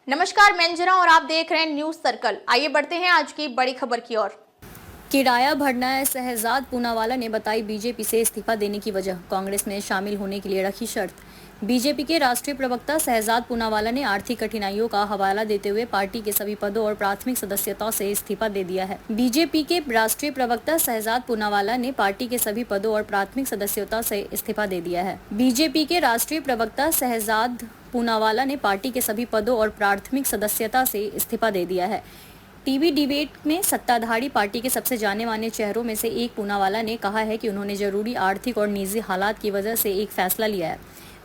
नमस्कार, मैं अंजना और आप देख रहे हैं न्यूज सर्कल। आइए बढ़ते हैं आज की बड़ी खबर की ओर। किराया भरना है, शहजाद पूनावाला ने बताई बीजेपी से इस्तीफा देने की वजह। कांग्रेस में शामिल होने के लिए रखी शर्त। बीजेपी के राष्ट्रीय प्रवक्ता शहजाद पूनावाला ने आर्थिक कठिनाइयों का हवाला देते हुए पार्टी के सभी पदों और प्राथमिक सदस्यता से इस्तीफा दे दिया है। बीजेपी के राष्ट्रीय प्रवक्ता शहजाद पूनावाला ने पार्टी के सभी पदों और प्राथमिक सदस्यता से इस्तीफा दे दिया है। बीजेपी के राष्ट्रीय प्रवक्ता शहजाद पूनावाला ने पार्टी के सभी पदों और प्राथमिक सदस्यता से इस्तीफा दे दिया है। टीवी डिबेट में सत्ताधारी पार्टी के सबसे जाने माने चेहरों में से एक पूनावाला ने कहा है कि उन्होंने जरूरी आर्थिक और निजी हालात की वजह से एक फैसला लिया है।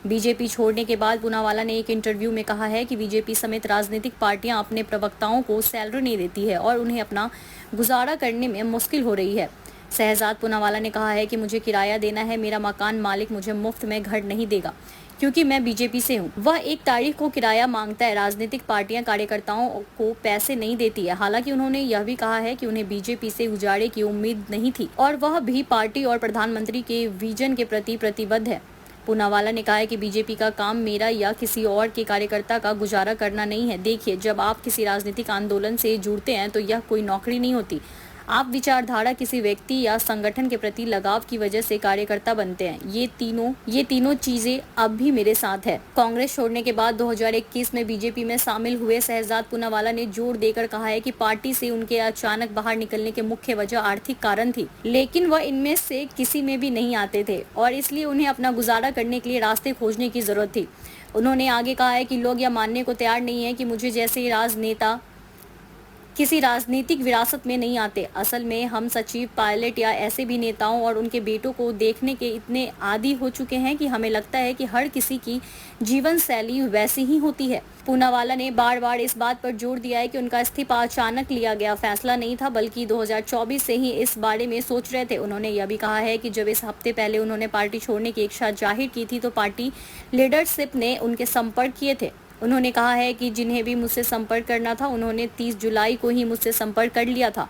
बीजेपी छोड़ने के बाद पूनावाला ने एक इंटरव्यू में कहा है कि बीजेपी समेत राजनीतिक पार्टियां अपने प्रवक्ताओं को सैलरी नहीं देती है और उन्हें अपना गुजारा करने में मुश्किल हो रही है। शहजाद पूनावाला ने कहा है कि मुझे किराया देना है, मेरा मकान मालिक मुझे मुफ्त में घर नहीं देगा क्योंकि मैं बीजेपी से हूँ। वह एक तारीख को किराया मांगता है। राजनीतिक पार्टियां कार्यकर्ताओं को पैसे नहीं देती है। हालांकि उन्होंने यह भी कहा है कि उन्हें बीजेपी से उजाड़े की उम्मीद नहीं थी और वह भी पार्टी और प्रधानमंत्री के विजन के प्रति प्रतिबद्ध है। पूनावाला ने कहा है कि बीजेपी का काम मेरा या किसी और के कार्यकर्ता का गुजारा करना नहीं है। देखिए, जब आप किसी राजनीतिक आंदोलन से जुड़ते हैं तो यह कोई नौकरी नहीं होती। आप विचारधारा, किसी व्यक्ति या संगठन के प्रति लगाव की वजह से कार्यकर्ता बनते हैं। ये तीनों चीजें अब भी मेरे साथ है। कांग्रेस छोड़ने के बाद 2021 में बीजेपी में शामिल हुए शहजाद पूनावाला ने जोर देकर कहा है कि पार्टी से उनके अचानक बाहर निकलने के मुख्य वजह आर्थिक कारण थी, लेकिन वह इनमें से किसी में भी नहीं आते थे और इसलिए उन्हें अपना गुजारा करने के लिए रास्ते खोजने की जरूरत थी। उन्होंने आगे कहा है कि लोग यह मानने को तैयार नहीं है कि मुझे जैसे राजनेता किसी राजनीतिक विरासत में नहीं आते। असल में हम सचिव, पायलट या ऐसे भी नेताओं और उनके बेटों को देखने के इतने आदी हो चुके हैं कि हमें लगता है कि हर किसी की जीवन शैली वैसी ही होती है। पूनावाला ने बार बार इस बात पर जोर दिया है कि उनका इस्तीफा अचानक लिया गया फैसला नहीं था, बल्कि 2024 से ही इस बारे में सोच रहे थे। उन्होंने यह भी कहा है कि जब इस हफ्ते पहले उन्होंने पार्टी छोड़ने की इच्छा जाहिर की थी तो पार्टी लीडरशिप ने उनके संपर्क किए थे। उन्होंने कहा है कि जिन्हें भी मुझसे संपर्क करना था उन्होंने 30 जुलाई को ही मुझसे संपर्क कर लिया था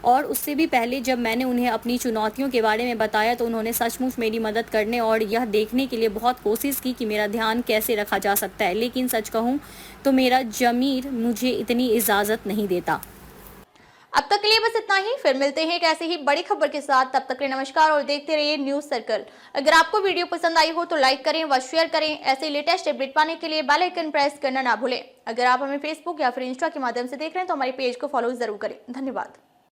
और उससे भी पहले जब मैंने उन्हें अपनी चुनौतियों के बारे में बताया तो उन्होंने सचमुच मेरी मदद करने और यह देखने के लिए बहुत कोशिश की कि मेरा ध्यान कैसे रखा जा सकता है, लेकिन सच कहूँ तो मेरा ज़मीर मुझे इतनी इजाज़त नहीं देता। अब तक के लिए बस इतना ही। फिर मिलते हैं एक ऐसी ही बड़ी खबर के साथ। तब तक के लिए नमस्कार और देखते रहिए न्यूज सर्कल। अगर आपको वीडियो पसंद आई हो तो लाइक करें व शेयर करें। ऐसे लेटेस्ट अपडेट पाने के लिए बेल आइकन प्रेस करना ना भूलें। अगर आप हमें फेसबुक या फिर इंस्टा के माध्यम से देख रहे हैं तो हमारे पेज को फॉलो जरूर करें। धन्यवाद।